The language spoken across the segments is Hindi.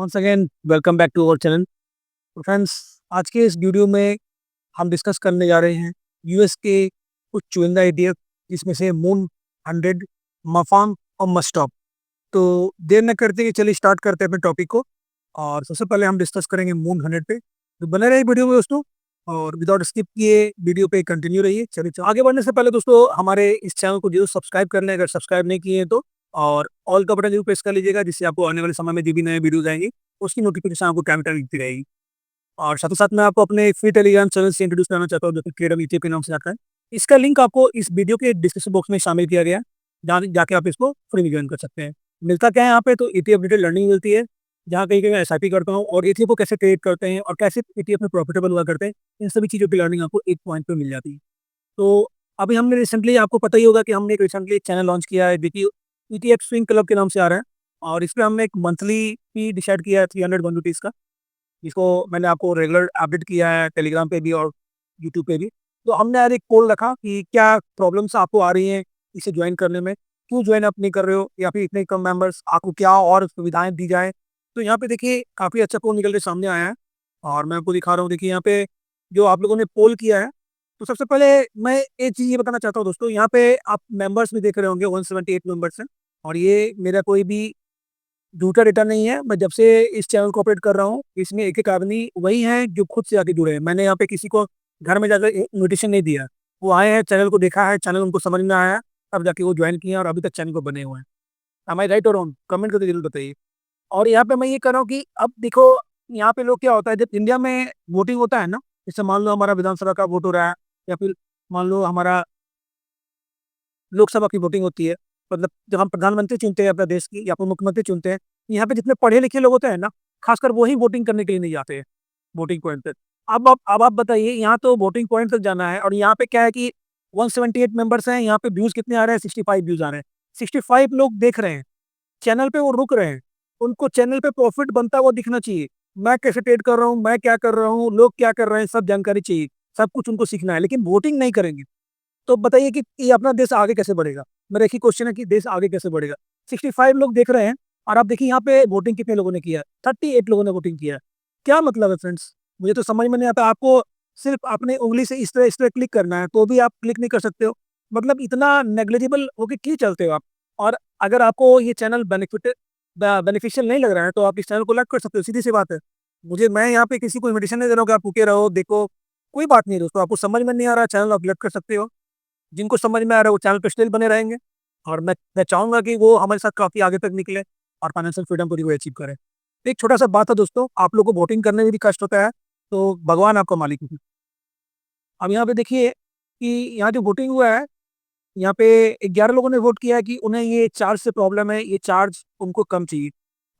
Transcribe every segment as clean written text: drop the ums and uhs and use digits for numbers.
Once again welcome back to our channel. तो फ्रेंड्स, आज के इस वीडियो में हम डिस्कस करने जा रहे हैं यूएस के कुछ चुनिंदा ईटीएफ, जिसमें से मून 100, मफांग और मस्टॉप। तो देर न करते हुए चलिए स्टार्ट करते हैं अपने टॉपिक को। और सबसे पहले हम डिस्कस करेंगे मून 100 पे। तो बने रहिए वीडियो में दोस्तों, और विदाउट स्किप किए वीडियो पे कंटिन्यू रहिए। चलिए आगे बढ़ने से पहले दोस्तों, हमारे इस चैनल को जरूर सब्सक्राइब कर लें अगर सब्सक्राइब नहीं किए हैं तो, और ऑल का बटन जरूर प्रेस कर लीजिएगा, जिससे आपको आने वाले समय में जो भी नए वीडियोज आएंगे उसकी नोटिफिकेशन आपको टाइम टाइम दिखती रहेगी। और साथ ही साथ मैं आपको अपने फ्री टेलीग्राम चैनल से इंट्रोड्यूस करना चाहता हूँ, जो कि फ्रीडम ईटीएफ के नाम से आता है। इसका लिंक आपको इस वीडियो के डिस्क्रिप्शन बॉक्स में शामिल किया गया है, जहाँ जाके आप इसको फ्री में ज्वाइन कर सकते हैं। मिलता क्या है यहाँ पे, तो ईटीएफ रिलेटेड लर्निंग मिलती है, जहाँ कहीं कहीं मैं एसआईपी करता हूँ और ईटीएफ को कैसे ट्रेड करते हैं और कैसे ईटीएफ में प्रॉफिटेबल हुआ करते हैं, इन सभी चीज़ों की लर्निंग आपको एक पॉइंट पे मिल जाती है। तो अभी हमने रिसेंटली, आपको पता ही होगा कि हमने एक रिसेंटली एक चैनल लॉन्च किया है, जो कि ईटीएफ स्विंग क्लब के नाम से आ रहा है। और इस पे हमने एक मंथली फी डिसाइड किया है 301 रुपीज़ का, जिसको मैंने आपको रेगुलर अपडेट किया है टेलीग्राम पे भी और यूट्यूब पे भी। तो हमने यार एक पोल रखा कि क्या प्रॉब्लम्स आपको आ रही हैं इसे ज्वाइन करने में, क्यों ज्वाइन आप नहीं कर रहे हो, या फिर इतने कम मेंबर्स, आपको क्या और सुविधाएं दी जाए। तो यहाँ पे देखिए काफ़ी अच्छा पोल निकल के सामने आया है, और मैं आपको दिखा रहा हूँ। देखिए यहाँ पे जो आप लोगों ने पोल किया है, तो सबसे पहले मैं एक चीज़ ये बताना चाहता हूँ दोस्तों, यहाँ पे आप मेंबर्स भी देख रहे होंगे 178 मेंबर्स हैं। और ये मेरा कोई भी झूठा डेटा नहीं है। मैं जब से इस चैनल को ऑपरेट कर रहा हूँ, इसमें एक आदमी वही है जो खुद से आके जुड़े हैं। मैंने यहाँ पे किसी को घर में जाकर इन्विटेशन नहीं दिया, वो आए हैं, चैनल को देखा है, चैनल उनको समझ में आया, तब जाके वो ज्वाइन किए हैं और अभी तक चैनल को बने हुए हैं। एम आई राइट और रॉन्ग, कमेंट करके जरूर बताइए। और यहाँ पे मैं ये कर रहा हूँ कि अब देखो, यहाँ पे लोग क्या होता है, जब इंडिया में वोटिंग होता है ना, जैसे मान लो हमारा विधानसभा का वोट हो रहा है, या फिर मान लो हमारा लोकसभा की वोटिंग होती है, मतलब जब हम प्रधानमंत्री चुनते हैं अपने देश की, या फिर मुख्यमंत्री चुनते हैं, यहाँ पे जितने पढ़े लिखे लोग होते हैं ना, खासकर वही वोटिंग करने के लिए नहीं जाते हैं वोटिंग पॉइंट तक। अब आप बताइए, यहाँ तो वोटिंग पॉइंट तक जाना है, और यहाँ पे क्या है कि 178 मेंबर्स हैं, यहाँ पे व्यूज कितने आ रहे हैं, 65 व्यूज आ रहे हैं। 65 लोग देख रहे हैं चैनल पे, वो रुक रहे हैं, उनको चैनल पे प्रॉफिट बनता हुआ दिखना चाहिए। मैं कैसे ट्रेड कर रहा हूँ, मैं क्या कर रहा हूँ, लोग क्या कर रहे हैं, सब जानकारी चाहिए, सब कुछ उनको सीखना है। लेकिन वोटिंग नहीं करेंगे तो बताइए कि ये अपना देश आगे कैसे बढ़ेगा। मेरा एक ही क्वेश्चन है कि देश आगे कैसे बढ़ेगा। 65 लोग देख रहे हैं, और आप देखिए यहाँ पे वोटिंग कितने लोगों ने किया है, 38 लोगों ने वोटिंग किया है। क्या मतलब है फ्रेंड्स, मुझे तो समझ में नहीं आता। आपको सिर्फ अपने उंगली से इस तरह क्लिक करना है, तो भी आप क्लिक नहीं कर सकते हो। मतलब इतना नेग्लिजिबल होके क्यों चलते हो आप। और अगर आपको ये चैनल बेनिफिशियल नहीं लग रहा है, तो आप इस चैनल को लॉक कर सकते हो, सीधी सी बात है। मैं यहाँ पे किसी को इन्विटेशन नहीं दे रहा हूँ कि आप भूखे रहो, देखो, कोई बात नहीं दोस्तों। आपको समझ में नहीं आ रहा, चैनल आप लॉक कर सकते हो। जिनको समझ में आ रहा है वो चैनल पे स्टिल बने रहेंगे, और मैं चाहूंगा कि वो हमारे साथ काफी आगे तक निकले और फाइनेंशियल फ्रीडम पूरी वो अचीव करें। एक छोटा सा बात है दोस्तों, आप लोग को वोटिंग करने में भी कष्ट होता है, तो भगवान आपका मालिक है। अब यहाँ पे देखिए कि यहाँ जो वोटिंग हुआ है, यहाँ पे 11 लोगों ने वोट किया है कि उन्हें ये चार्ज से प्रॉब्लम है, ये चार्ज उनको कम चाहिए।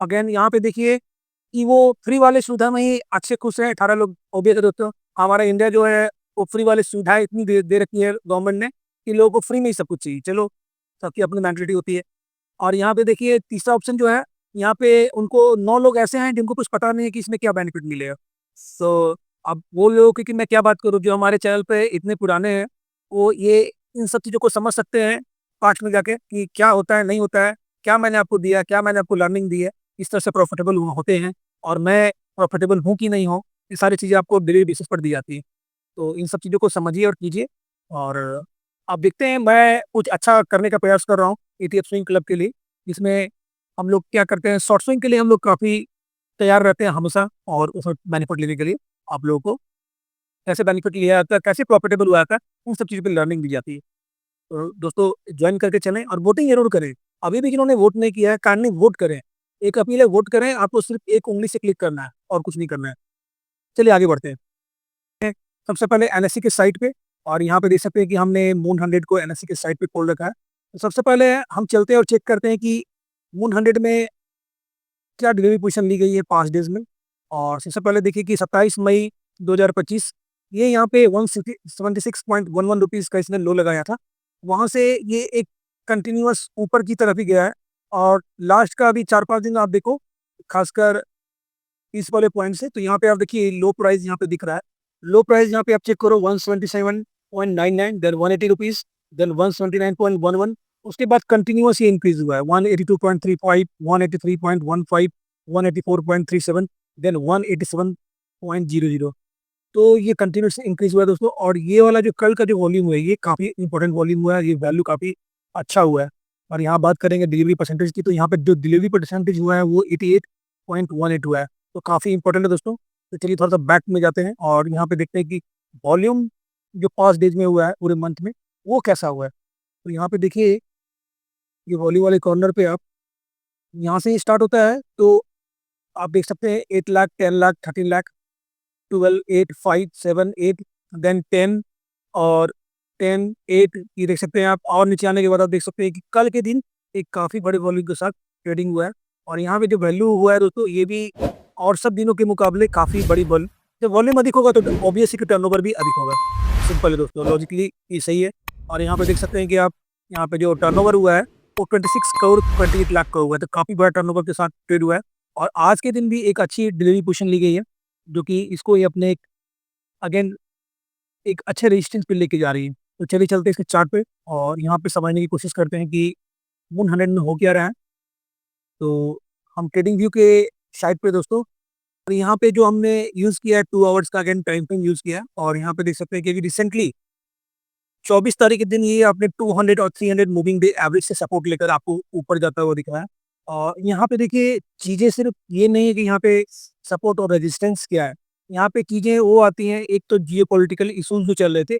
अगेन यहाँ पे देखिए कि वो फ्री वाले सुविधा में ही अच्छे खुश हैं 18 लोग। ओबियस है दोस्तों, हमारा इंडिया जो है वो फ्री वाली सुविधाएं इतनी दे रखी है गवर्नमेंट ने, कि लोगों को फ्री में ही सब कुछ चाहिए। चलो, सबकी अपनी मेंटलिटी होती है। और यहाँ पे देखिए तीसरा ऑप्शन जो है, यहाँ पे उनको 9 लोग ऐसे हैं जिनको कुछ पता नहीं है कि इसमें क्या बेनिफिट मिलेगा। सो अब वो लोग की मैं क्या बात करूँ, जो हमारे चैनल पे इतने पुराने हैं, वो ये इन सब चीज़ों को समझ सकते हैं पास्ट में जाके कि क्या होता है, नहीं होता है, क्या मैंने आपको दिया, क्या मैंने आपको लर्निंग दी है, इस तरह से प्रॉफिटेबल होते हैं, और मैं प्रॉफिटेबल हूँ कि नहीं हूँ, ये सारी चीज़ें आपको डेली बेसिस पर दी जाती हैं। तो इन सब चीज़ों को समझिए और कीजिए। और आप देखते हैं, मैं कुछ अच्छा करने का प्रयास कर रहा हूँ ईटीएफ स्विंग क्लब के लिए, जिसमें हम लोग क्या करते हैं, शॉर्ट स्विंग के लिए हम लोग काफ़ी तैयार रहते हैं हमेशा, और उसमें बेनिफिट लेने के लिए आप लोगों को कैसे बेनिफिट लिया जाता है, कैसे प्रॉफिटेबल हुआ जाता है, उन सब चीज़ों की लर्निंग दी जाती है। तो दोस्तों, ज्वाइन करके चलें और वोटिंग जरूर करें। अभी भी जिन्होंने वोट नहीं किया है, काइंडली वोट करें। एक अपील है, वोट करें, आपको सिर्फ एक उंगली से क्लिक करना है और कुछ नहीं करना है। चलिए आगे बढ़ते हैं। सबसे पहले एनएससी के साइट पे, और यहाँ पे देख सकते हैं कि हमने मून 100 को एनएससी के साइट पे खोल रखा है। तो सबसे पहले हम चलते हैं और चेक करते हैं कि मून 100 में क्या डिलीवरी पोजीशन ली गई है 5 डेज में। और सबसे पहले देखिए कि 27 मई 2025, ये यहाँ पे 176.11 रुपीज़ का इसने लो लगाया था। वहाँ से ये एक कंटिन्यूअस ऊपर की तरफ ही गया है, और लास्ट का अभी 4-5 दिन आप देखो, खासकर इस वाले पॉइंट से, तो यहाँ पे आप देखिए लो प्राइस यहाँ पे दिख रहा है। लो प्राइस यहाँ पे आप चेक करो 177.99, देन 180 रुपीज़, देन 179.11। उसके बाद कंटिन्यूअस ये इंक्रीज हुआ है 182.35, 183.15, 184.37, देन 187.00। तो ये कंटिन्यूस इंक्रीज हुआ है दोस्तों। और ये वाला जो कल का जो वॉल्यूम हुआ है, ये काफ़ी इंपॉर्टेंट वॉल्यूम हुआ है, ये वैल्यू काफ़ी अच्छा हुआ है। और यहाँ बात करेंगे डिलीवरी परसेंटेज की, तो यहाँ पे जो डिलीवरी परसेंटेज हुआ है वो 88.18 हुआ है, तो काफ़ी इंपॉर्टेंट है दोस्तों। तो चलिए थोड़ा सा बैक में जाते हैं और यहाँ पे देखते हैं कि वॉल्यूम जो 5 डेज में हुआ है पूरे मंथ में, वो कैसा हुआ है। तो यहाँ पे देखिए, ये वॉल्यूम वाले कॉर्नर पे आप यहाँ से ही स्टार्ट होता है, तो आप देख सकते हैं 8 लाख, 10 लाख, 13 लाख, 12, 8, 5, 7, 8, देन 10 और 10, 8, ये देख सकते हैं आप। और नीचे आने के बाद आप देख सकते हैं कि कल के दिन एक काफ़ी बड़े वॉल्यूम के साथ ट्रेडिंग हुआ है। और यहाँ पे जो वैल्यू हुआ है दोस्तों, ये भी और सब दिनों के मुकाबले काफ़ी बड़ी वॉल्यूम। जब वॉल्यूम अधिक होगा तो ऑब्वियसली कि टर्नओवर भी अधिक होगा। सिंपल है दोस्तों, लॉजिकली ये सही है। और यहाँ पे देख सकते हैं कि आप, यहाँ पे जो टर्नओवर हुआ है वो 26 करोड़ 28 लाख का हुआ है, तो काफ़ी बड़ा टर्नओवर के साथ ट्रेड हुआ है। और आज के दिन भी एक अच्छी डिलीवरी पोजीशन ली गई है, जो कि इसको ये अपने एक अगेन एक अच्छे रेजिस्टेंस पे लेके जा रही है। तो चलिए चलते हैं इसके चार्ट पे और यहाँ पे समझने की कोशिश करते हैं कि मून 100 में हो क्या रहा है। तो हम ट्रेडिंग व्यू के साइट पे दोस्तों, और यहाँ पे जो हमने यूज़ किया है 2 आवर्स का अगेन टाइम फ्रेम यूज़ किया है। और यहाँ पे देख सकते हैं कि अभी रिसेंटली 24 तारीख के दिन ये आपने 200 और 300 मूविंग डे एवरेज से सपोर्ट लेकर आपको ऊपर जाता हुआ दिख रहा है। और यहाँ पे देखिए, चीज़ें सिर्फ ये नहीं है कि यहाँ पे सपोर्ट और रेजिस्टेंस क्या है, यहाँ पे चीज़ें वो आती हैं, एक तो जियोपॉलिटिकल इश्यूज जो चल रहे थे,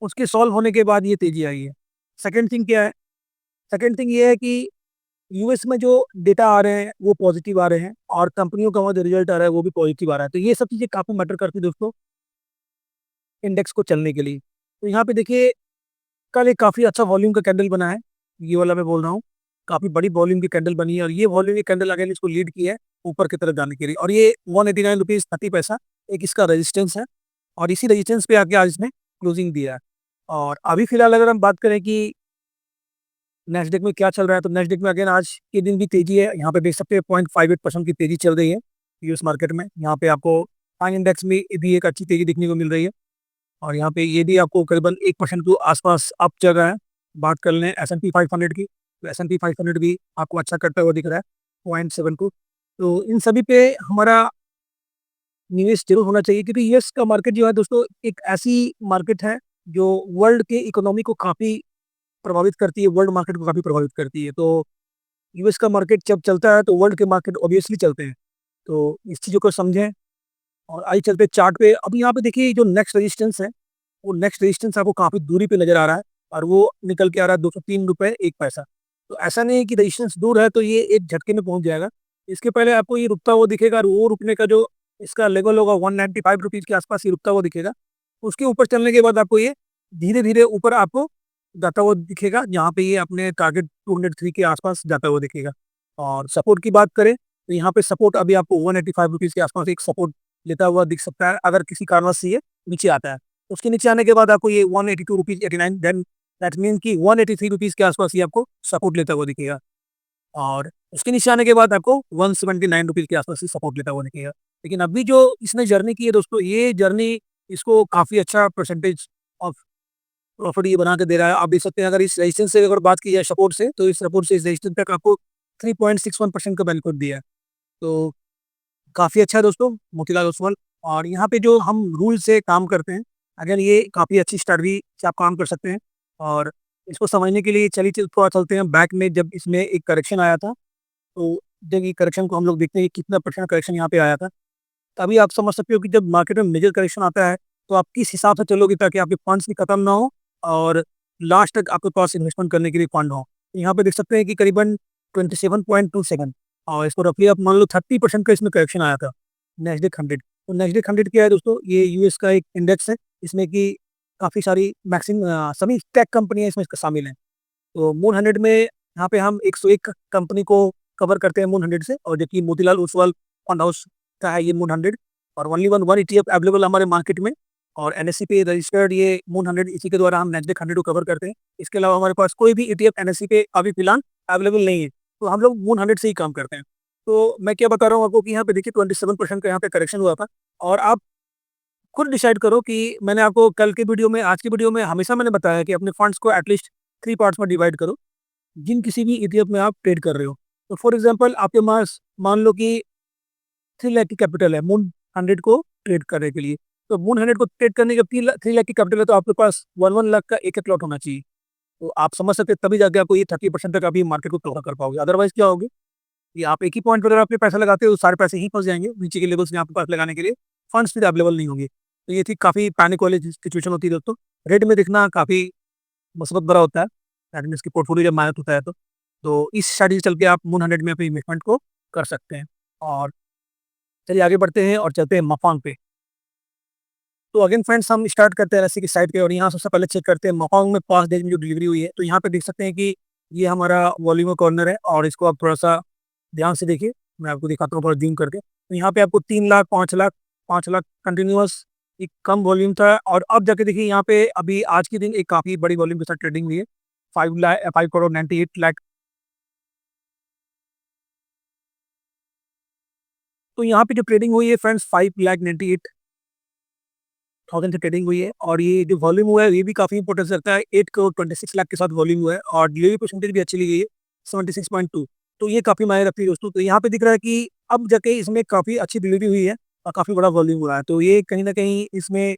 उसके सॉल्व होने के बाद ये तेजी आई है। सेकंड थिंग क्या है? सेकंड थिंग ये है कि यूएस में जो डेटा आ रहे हैं वो पॉजिटिव आ रहे हैं, और कंपनियों का वहाँ जो रिजल्ट आ रहा है वो भी पॉजिटिव आ रहा है। तो ये सब चीज़ें काफ़ी मैटर करती है दोस्तों इंडेक्स को चलने के लिए। तो यहाँ पे देखिए, कल एक काफ़ी अच्छा वॉल्यूम का कैंडल बना है, ये वाला मैं बोल रहा हूँ, काफ़ी बड़ी वॉल्यूम की कैंडल बनी है। और ये वॉल्यूम की कैंडल अगेन इसको लीड की है ऊपर की तरफ जाने के लिए। और ये 189 रुपीज़ 30 पैसा एक इसका रेजिस्टेंस है, और इसी रेजिस्टेंस पे आके आज इसने क्लोजिंग दिया है। और अभी फिलहाल अगर हम बात करें कि नेस्डेक में क्या चल रहा है, तो नेस्डेक में अगेन आज के दिन भी तेजी है। यहाँ पे देख सकते हैं 0.58% की तेजी चल रही है यूएस मार्केट में। यहाँ पे आपको फाइन इंडेक्स में भी एक अच्छी तेजी देखने को मिल रही है। और यहाँ पे ये भी आपको करीबन 1% के आसपास अप चल रहा है। बात कर लें S&P 500 की, तो S&P 500 भी आपको अच्छा करता हुआ दिख रहा है 0.72। तो इन सभी पे हमारा निवेश जरूर होना चाहिए, क्योंकि यूएस का मार्केट जो है दोस्तों, एक ऐसी मार्केट है जो वर्ल्ड के इकोनॉमी को काफ़ी प्रभावित करती है, वर्ल्ड मार्केट को काफ़ी प्रभावित करती है। तो यूएस का मार्केट जब चलता है तो वर्ल्ड के मार्केट ऑब्वियसली चलते हैं। तो इस चीज़ों को समझें। और आइए चलते हैं चार्ट पे। अब यहाँ पे देखिए, जो नेक्स्ट रेजिस्टेंस है, वो नेक्स्ट रेजिस्टेंस आपको काफ़ी दूरी पे नज़र आ रहा है, और वो निकल के आ रहा है 203 रुपये 1 पैसा। तो ऐसा नहीं है कि रेजिस्टेंस दूर है तो ये एक झटके में पहुंच जाएगा। इसके पहले आपको ये रुकता हुआ दिखेगा, और वो रुकने का जो इसका लेवल होगा 195 रुपीज़ के आसपास ये रुकता हुआ दिखेगा। उसके ऊपर चलने के बाद आपको ये धीरे धीरे ऊपर आपको जाता हुआ दिखेगा, जहाँ पे ये अपने टारगेट 203 के आसपास जाता हुआ दिखेगा। और सपोर्ट की बात करें, तो यहाँ पे सपोर्ट अभी आपको 185 रुपीज़ के आसपास एक सपोर्ट लेता हुआ दिख सकता है, अगर किसी कारणवश से ये नीचे आता है। उसके नीचे आने के बाद आपको ये 182 रुपीज़ 89, देन दैट मीन कि 183 रुपीज़ के आसपास ये आपको सपोर्ट लेता हुआ दिखेगा। और उसके नीचे आने के बाद आपको 179 रुपीज़ के आसपास से सपोर्ट लेता हुआ दिखेगा। लेकिन अभी जो इसने जर्नी की है दोस्तों, ये जर्नी इसको काफ़ी अच्छा परसेंटेज ऑफ प्रॉफिट ये बना के दे रहा है। आप देख सकते हैं, अगर इस रेजिस्टेंस से अगर बात की जाए सपोर्ट से, तो इस सपोर्ट से इस रेजिस्टेंस तक आपको 3.61% का बेनिफिट दिया है। तो काफ़ी अच्छा है दोस्तों मोतीलाल ओसवाल। और यहाँ पे जो हम रूल से काम करते हैं, अगर ये काफ़ी अच्छी स्ट्रैटेजी से आप काम कर सकते हैं। और इसको समझने के लिए चलिए थोड़ा चलते हैं बैक में, जब इसमें एक करेक्शन आया था, तो जब ये करेक्शन को हम लोग देखते हैं कि कितना परसेंट करेक्शन यहाँ पे आया था, तभी आप समझ सकते हो कि जब मार्केट में मेजर करेक्शन आता है तो आप किस हिसाब से चलोगे, ताकि आपके फंड्स भी खत्म ना हो और लास्ट तक आपके पास इन्वेस्टमेंट करने के लिए फंड हो। यहाँ पे देख सकते हैं कि करीबन 27.27, और इसको रफली आप मान लो 30% का इसमें करेक्शन आया था नेस्डेक 100। तो नेस्डेक 100 क्या है दोस्तों, ये यूएस का एक इंडेक्स है, इसमें कि काफ़ी सारी मैक्सिमम सभी टेक कंपनियां इसमें शामिल हैं। तो मून 100 में यहाँ पे हम 101 कंपनी को कवर करते हैं मून 100 से, और जबकि मोतीलाल ओसवाल फंड हाउस का है ये मून 100। और ओनली वन ETF अवेलेबल हमारे मार्केट में, और एनएससी पे रजिस्टर्ड ये मून 100, इसी के द्वारा हम नेस्डेक 100 को कवर करते हैं। इसके अलावा हमारे पास कोई भी ETF एनएससी पे अभी फिलहाल अवेलेबल नहीं है, तो हम लोग मून 100 से ही काम करते हैं। तो मैं क्या बता रहा हूँ आपको कि यहाँ पे देखिए 27% का यहाँ पे करेक्शन हुआ था। और आप खुद डिसाइड करो कि मैंने आपको कल के वीडियो में, आज की वीडियो में हमेशा मैंने बताया कि अपने फंड्स को एटलीस्ट 3 पार्ट्स में डिवाइड करो, जिन किसी भी ETF में आप ट्रेड कर रहे हो। तो फॉर एग्जांपल आपके पास मान लो कि 3 लाख की कैपिटल है मून 100 को ट्रेड करने के लिए। तो मून 100 को ट्रेड करने के 3 लाख की कैपिटल है, तो आपके पास 1 लाख का एक एक लॉट होना चाहिए। तो आप समझ सकते हैं, तभी जाके आपको ये 30% तक अभी मार्केट को कवर कर पाओगे। अदरवाइज क्या होगी कि आप एक ही पॉइंट पर अगर आपने पैसा लगाते हो, तो सारे पैसे ही फंस जाएंगे नीचे के लेवल्स में, आपके पास लगाने के लिए फंड्स फिर अवेलेबल नहीं होंगे। तो ये थी काफ़ी पैनिक वाली सिचुएशन होती है दोस्तों। रेड में दिखना काफ़ी मुसीबत भरा होता है, दैट मीन्स की पोर्टफोलियो जब माइनस होता है तो इस स्ट्रैटेजी से चल के आप मून 100 में अपनी इन्वेस्टमेंट को कर सकते हैं। और चलिए आगे बढ़ते हैं और चलते हैं मफांग पे। तो अगेन फ्रेंड्स, हम स्टार्ट करते हैं एलएससी की साइड पे, और यहाँ सबसे पहले चेक करते हैं मफांग में 5 डेज में जो डिलीवरी हुई है। तो यहाँ पे देख सकते हैं कि ये हमारा वॉल्यूम कॉर्नर है, और इसको आप थोड़ा सा ध्यान से देखिए। मैं आपको दिखाता हूँ थोड़ा जूम करके। तो यहाँ पे आपको 3 लाख, 5 लाख, 5 लाख कंटिन्यूअस एक कम वॉल्यूम था, और अब जाके देखिए यहाँ पे अभी आज के दिन एक काफ़ी बड़ी वॉल्यूम के साथ ट्रेडिंग हुई है। 5 करोड़ 98 लाख। तो यहाँ पे जो ट्रेडिंग हुई है फ्रेंड्स, 5 लाख 98,000 से ट्रेडिंग हुई है, और ये जो वॉल्यूम हुआ है ये भी काफ़ी इंपॉर्टेंस रखता है। 8 करोड़ 26 लाख के साथ वॉल्यूम हुआ है, और डिलीवरी परसेंटेज भी अच्छी ली गई है, 76.2। तो ये काफ़ी मायने रखती है दोस्तों। तो यहाँ पे दिख रहा है कि अब जाके इसमें काफ़ी अच्छी डिलीवरी हुई है, और काफ़ी बड़ा वॉल्यूम हुआ है। तो ये कहीं ना कहीं इसमें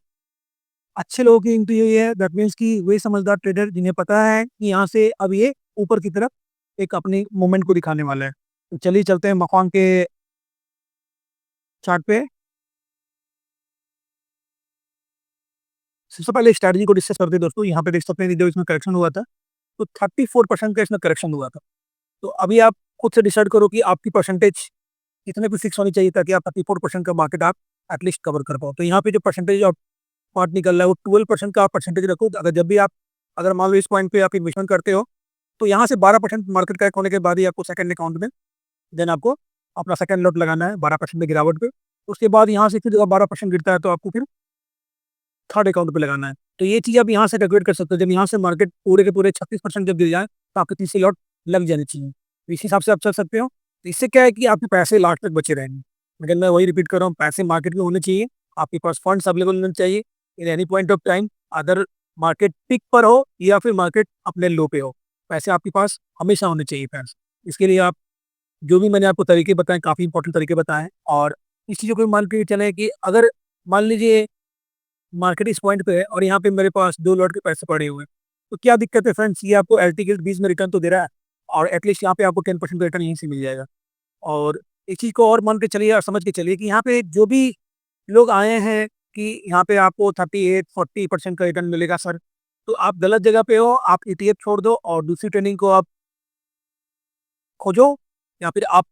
अच्छे लोगों की एंट्री हुई है। दैट मीन्स कि वे समझदार ट्रेडर जिन्हें पता है कि यहाँ से अब ये ऊपर की तरफ एक अपनी मूवमेंट को दिखाने वाला है। तो चलिए चलते हैं मकान के चार्ट पे। सबसे पहले स्ट्रैटेजी को डिस्कस करते हैं दोस्तों। यहाँ पे देख सकते हैं कि जो इसमें करेक्शन हुआ था, तो 34% का इसमें करेक्शन हुआ था। तो अभी आप खुद से डिसाइड करो कि आपकी परसेंटेज कितने पे फिक्स होनी चाहिए, ताकि आप 34% का मार्केट आप एटलीस्ट कवर कर पाओ। तो यहाँ पे जो परसेंटेज ऑफ पार्ट निकल रहा है वो 12% का आप परसेंटेज रखो। अगर जब भी आप, अगर मान लो इस पॉइंट पे आप इन्वेस्टमेंट करते हो, तो यहाँ से 12% मार्केट करेक्ट होने के बाद ही आपको सेकंड अकाउंट में देन आपको अपना सेकंड लॉट लगाना है 12% में गिरावट पे। उसके बाद यहाँ से फिर जब 12% गिरता है, तो आपको फिर थर्ड अकाउंट पे लगाना है। तो ये चीज़ आप यहाँ से कैलकुलेट कर सकते हो। जब यहाँ से मार्केट पूरे के पूरे 36% जब गिर जाए, तो आपके तीसरी लॉट लग जानी चाहिए। तो इस हिसाब से आप चल सकते हो। तो इससे क्या है कि आपके पैसे लास्ट तक बचे रहेंगे। लेकिन मैं वही रिपीट कर रहा हूँ, पैसे मार्केट में होने चाहिए, आपके पास फंड्स अवेलेबल होने चाहिए in any point of time. Other market peak पर हो या फिर मार्केट अपने लो पे हो, पैसे आपके पास हमेशा होने चाहिए फ्रेंड्स। इसके लिए आप जो भी मैंने आपको तरीके बताए, काफ़ी इंपॉर्टेंट तरीके बताए हैं। और इस चीज़ों को मान के चलें कि अगर मान लीजिए मार्केट इस पॉइंट पे है, और यहाँ पे मेरे पास 2 लॉट के पैसे पड़े हुए हैं, तो क्या दिक्कत है फ्रेंड्स, ये आपको एलटी के 20 में रिटर्न तो दे रहा है, और एटलीस्ट यहाँ पे आपको 10% का रिटर्न यहीं से मिल जाएगा। और एक चीज़ को और मान के चलिए और समझ के चलिए कि यहाँ पे जो भी लोग आए हैं कि यहाँ पे आपको 38-40% का रिटर्न मिलेगा सर, तो आप गलत जगह पे हो। आप ईटीएफ छोड़ दो और दूसरी ट्रेडिंग को आप खोजो, या फिर आप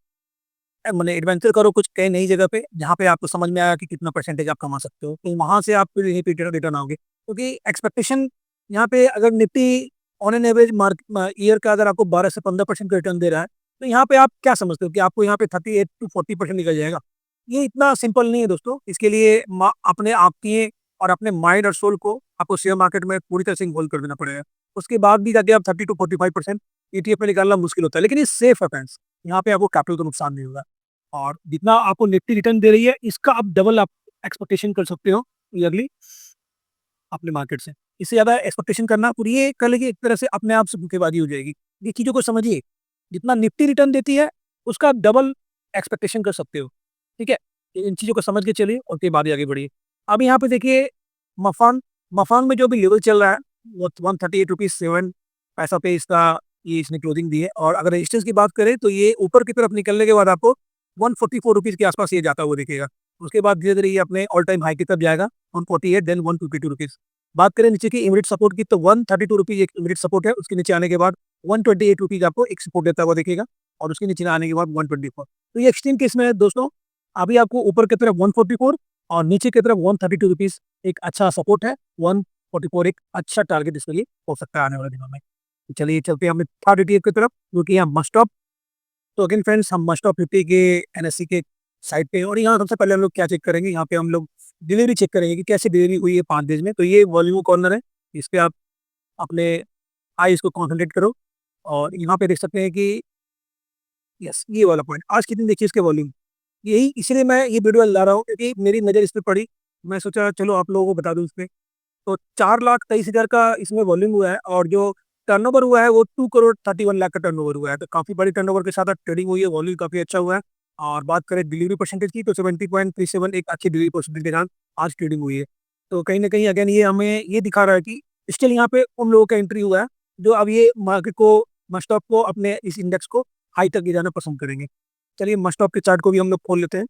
मैंने एडवेंचर करो कुछ कहीं नई जगह पे, जहाँ पे आपको समझ में आया कि कितना परसेंटेज आप कमा सकते हो। तो वहाँ से आप फिर यहीं पे रिटर्न आओगे, क्योंकि एक्सपेक्टेशन यहाँ पे अगर Nifty on an average market year का अगर आपको 12 से 15% का रिटर्न दे रहा है, तो यहाँ पे आप क्या समझते हो कि आपको यहाँ पे 38 to 40% निकल जाएगा? ये इतना सिंपल नहीं है दोस्तों। इसके लिए अपने आप की और अपने माइंड और सोल को आपको शेयर मार्केट में पूरी तरह से इन्वॉल्व कर देना पड़ेगा। उसके बाद भी जाके आप 30 to 45% ईटीएफ में निकालना मुश्किल होता है, लेकिन ये सेफ है फ्रेंड्स। यहाँ पे आपको कैपिटल का नुकसान नहीं होगा, और जितना आपको निफ्टी रिटर्न दे रही है, इसका आप डबल आप एक्सपेक्टेशन कर सकते हो ईयरली अपने मार्केट से। इससे ज़्यादा एक्सपेक्टेशन करना पूरी ये कर लेगी, एक तरह से अपने आप से धोखेबाजी हो जाएगी। ये चीज़ों को समझिए, जितना निफ्टी रिटर्न देती है उसका डबल एक्सपेक्टेशन कर सकते हो। ठीक है, इन चीज़ों को समझ के चलिए और उसके बाद ही आगे बढ़िए। अब यहाँ पे देखिए मफान मफान में जो भी लेवल चल रहा है वो 138 रुपीज़ 7 पैसा पे इसका ये इसने क्लोजिंग दी है। और अगर रेजिस्टेंस की बात करें, तो ये ऊपर की तरफ निकलने के बाद आपको 144 रुपीज़ के आसपास ये जाता हुआ दिखेगा। उसके बाद धीरे धीरे ये अपने ऑल टाइम हाई की तरफ जाएगा, 148 देन 152 रुपीज़। बात करें नीचे की इमीडिएट सपोर्ट की, तो 132 रुपीज़ एक इमीडिएट सपोर्ट है। उसके नीचे आने के बाद 128 रुपीज़ आपको एक सपोर्ट देता हुआ दिखेगा, और उसके नीचे आने के बाद 124। तो ये एक्सट्रीम केस में है दोस्तों। अभी आपको ऊपर की तरफ 144 और नीचे की तरफ 132 रुपीज़ एक अच्छा सपोर्ट है। 144 एक अच्छा टारगेट इसके लिए हो सकता है आने वाले दिनों में। तो चलिए चलते हैं हम थर्ड ETF की तरफ, जो कि यहाँ मस्ट ऑफ। तो अगेन फ्रेंड्स, हम मस्ट ऑफ 50 के एनएससी के साइड पे हैं, और यहाँ सबसे पहले हम लोग क्या चेक करेंगे, यहाँ पे हम लोग डिलीवरी चेक करेंगे कि कैसी डिलीवरी हुई है 5 डेज में। तो ये वॉल्यूम कॉर्नर है, इस पे आप अपने आईज को कॉन्सेंट्रेट करो, और यहाँ पे देख सकते हैं कि यस, ये वाला पॉइंट आज के दिन देखिए इसके वॉल्यूम। यही इसलिए मैं ये वीडियो ला रहा हूँ, क्योंकि मेरी नज़र इस पे पड़ी। मैं सोचा चलो आप लोगों को बता दूँ इस पे। तो 4,23,000 का इसमें वॉल्यूम हुआ है, और जो टर्नओवर हुआ है वो 2 करोड़ 31 लाख का टर्नओवर हुआ है। तो काफ़ी बड़ी टर्नओवर के साथ ट्रेडिंग हुई है, वॉल्यूम काफ़ी अच्छा हुआ है। और बात करें डिलीवरी परसेंटेज की, तो 70.37 एक अच्छी डिलीवरी परसेंटेज के साथ आज ट्रेडिंग हुई है। तो कहीं न कहीं अगेन ये हमें ये दिखा रहा है कि स्टिल यहाँ पे उन लोगों का एंट्री हुआ है, जो अब ये मार्केट को, मस्टॉप को, अपने इस इंडेक्स को हाई तक ले जाना पसंद करेंगे। चलिए मस्टॉप के चार्ट को भी हम लोग खोल लेते हैं।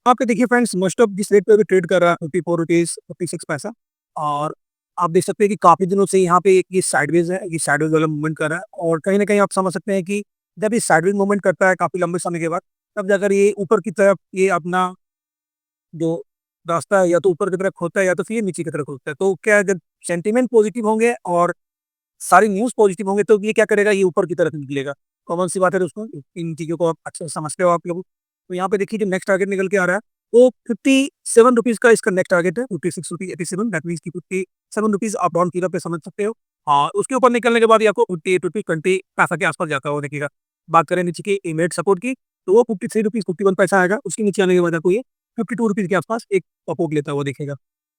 यहाँ पे देखिए फ्रेंड्स, मस्टॉप जिस रेट पे अभी ट्रेड कर रहा है, 54 रुपीज़ 56 पैसा, और आप देख सकते हैं कि काफ़ी दिनों से यहाँ पे ये साइडवेज़ है, ये साइडवेज़ वाला मूवमेंट कर रहा है, और कहीं न कहीं आप समझ सकते हैं कि जब ये साइडवेज़ मूवमेंट करता है काफ़ी लंबे समय के बाद, तब जाकर ये ऊपर की तरफ ये अपना जो रास्ता है, या तो ऊपर की तरफ खोलता है या तो फिर ये नीचे की तरफ खोलता है। तो क्या है, जब सेंटीमेंट पॉजिटिव होंगे और सारी न्यूज़ पॉजिटिव होंगे, तो ये क्या करेगा, ये ऊपर की तरफ निकलेगा। कॉमन सी बात है दोस्तों, इन चीज़ों को आप अच्छे से समझते हो आप लोग। तो यहाँ पे देखिए जो नेक्स्ट टारगेट निकल के आ रहा है, वो 57 रुपीज़ का इसका नेक्स्ट टारगेट है, 56.87 दैट मीन्स कि 57 रुपीज़ आप राउंड फिगर पे समझ सकते हो। उसके ऊपर निकलने के बाद ये आपको 58 रुपीज़ 20 पैसा के आस-पास जाता हुआ दिखेगा। बात करें नीचे की इमीडिएट सपोर्ट की, तो वो 53 रुपीज़ 51 पैसा आएगा, उसके नीचे आने के बाद आपको ये 52 रुपीज़ के आस-पास एक सपोर्ट लेता हुआ दिखेगा।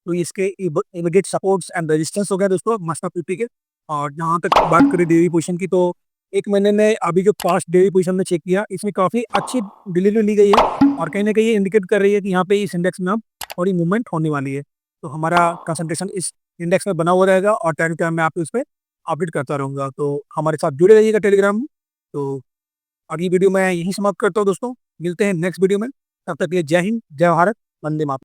तो इसके इमीडिएट सपोर्ट्स एंड रेजिस्टेंस हो गया दोस्तों मस्टॉप 50 के। और जहाँ तक बात करें डेली पोजीशन की, तो 1 महीने ने अभी जो पास्ट डेली पोजीशन में चेक किया, इसमें काफ़ी अच्छी डिलीवरी ली गई है, और कहीं न कहीं ये इंडिकेट कर रही है कि यहाँ पे इस इंडेक्स में अब थोड़ी मूवमेंट होने वाली है। तो हमारा कंसंट्रेशन इस इंडेक्स में बना हुआ रहेगा, और टाइम टू टाइम मैं आपको इस पे अपडेट करता रहूँगा। तो हमारे साथ जुड़े रहिएगा टेलीग्राम में। तो अगली वीडियो मैं यहीं समाप्त करता हूँ दोस्तों। मिलते हैं नेक्स्ट वीडियो में। तब तक के लिए जय हिंद, जय भारत, वंदे मातरम।